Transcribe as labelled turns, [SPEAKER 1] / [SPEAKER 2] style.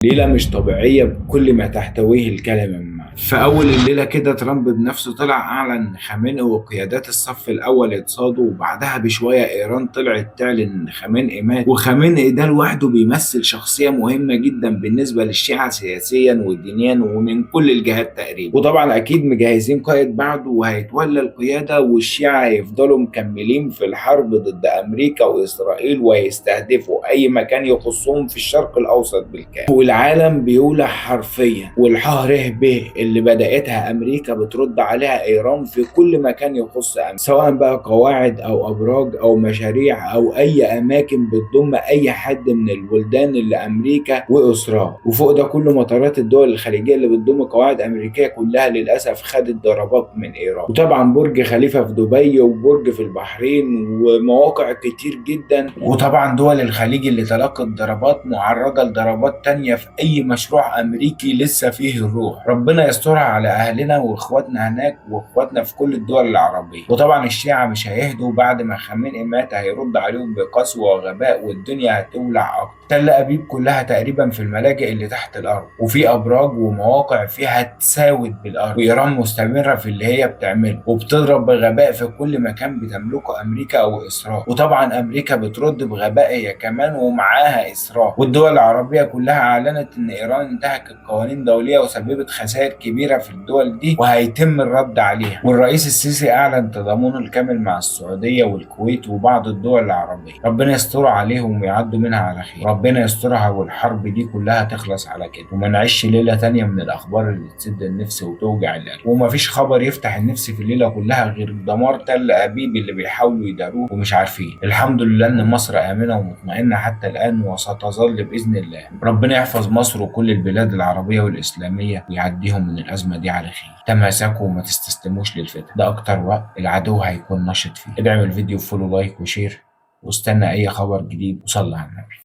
[SPEAKER 1] ليلة مش طبيعية بكل ما تحتويه الكلمة. في أول الليلة كده ترامب بنفسه طلع أعلن خامنئي وقيادات الصف الأول اتصادوا، وبعدها بشوية إيران طلعت تعلن إن خامنئي مات. وخامنئي ده لوحده بيمثل شخصية مهمة جدا بالنسبة للشيعة سياسيا ودينيا ومن كل الجهات تقريبا. وطبعا أكيد مجهزين قائد بعده وهيتولى القيادة، والشيعة هيفضلوا مكملين في الحرب ضد أمريكا وإسرائيل، ويستهدفوا أي مكان يخصهم في الشرق الأوسط بالكامل. والعالم بيولع حرفيا، والحه به اللي بدأتها أمريكا بترد عليها إيران في كل مكان يخص أمريكا، سواء بقى قواعد أو أبراج أو مشاريع أو أي أماكن بتضم أي حد من البلدان اللي أمريكا وإسرائيل. وفوق ده كله مطارات الدول الخليجية اللي بتضم قواعد أمريكية كلها للأسف خدت ضربات من إيران. وطبعا برج خليفة في دبي وبرج في البحرين ومواقع كتير جدا. وطبعا دول الخليج اللي تلقت ضربات معرضة لضربات تانية في أي مشروع أمريكي لسه فيه الروح. ربنا يسترها على أهلنا وإخواتنا هناك وإخواتنا في كل الدول العربية. وطبعا الشيعة مش هيهدوا بعد ما خامنئي مات، هيرد عليهم بقسوة وغباء والدنيا هتولع أكتر. تل أبيب كلها تقريبا في الملاجئ اللي تحت الأرض، وفي أبراج ومواقع فيها تساود بالأرض. وإيران مستمرة في اللي هي بتعمله وبتضرب بغباء في كل مكان بتملكه أمريكا أو إسرائيل. وطبعا أمريكا بترد بغباء هي كمان ومعاها إسرائيل. والدول العربية كلها أعلنت إن إيران انتهكت قوانين دولية وسببت خسائر كبيرة في الدول دي وهيتم الرد عليها. والرئيس السيسي أعلن تضامنه الكامل مع السعودية والكويت وبعض الدول العربية. ربنا يستر عليهم ويعدوا منها على خير. ربنا يسترها والحرب دي كلها تخلص على كده، وما نعيش ليلة تانية من الأخبار اللي تسد النفس وتوجع القلب. ومفيش خبر يفتح النفس في الليلة كلها غير دمار تل أبيب اللي بيحاولوا يداروه ومش عارفين. الحمد لله إن مصر آمنة ومطمئنة حتى الآن وستظل بإذن الله. ربنا يحفظ مصر وكل البلاد العربية والإسلامية ويعديهم من الأزمة دي على خير. تماسكوا وما تستسلموش للفتن، ده أكتر وقت العدو هيكون نشط فيه. ادعم الفيديو فولو لايك وشير، واستنى أي خبر جديد وصلي على النبي.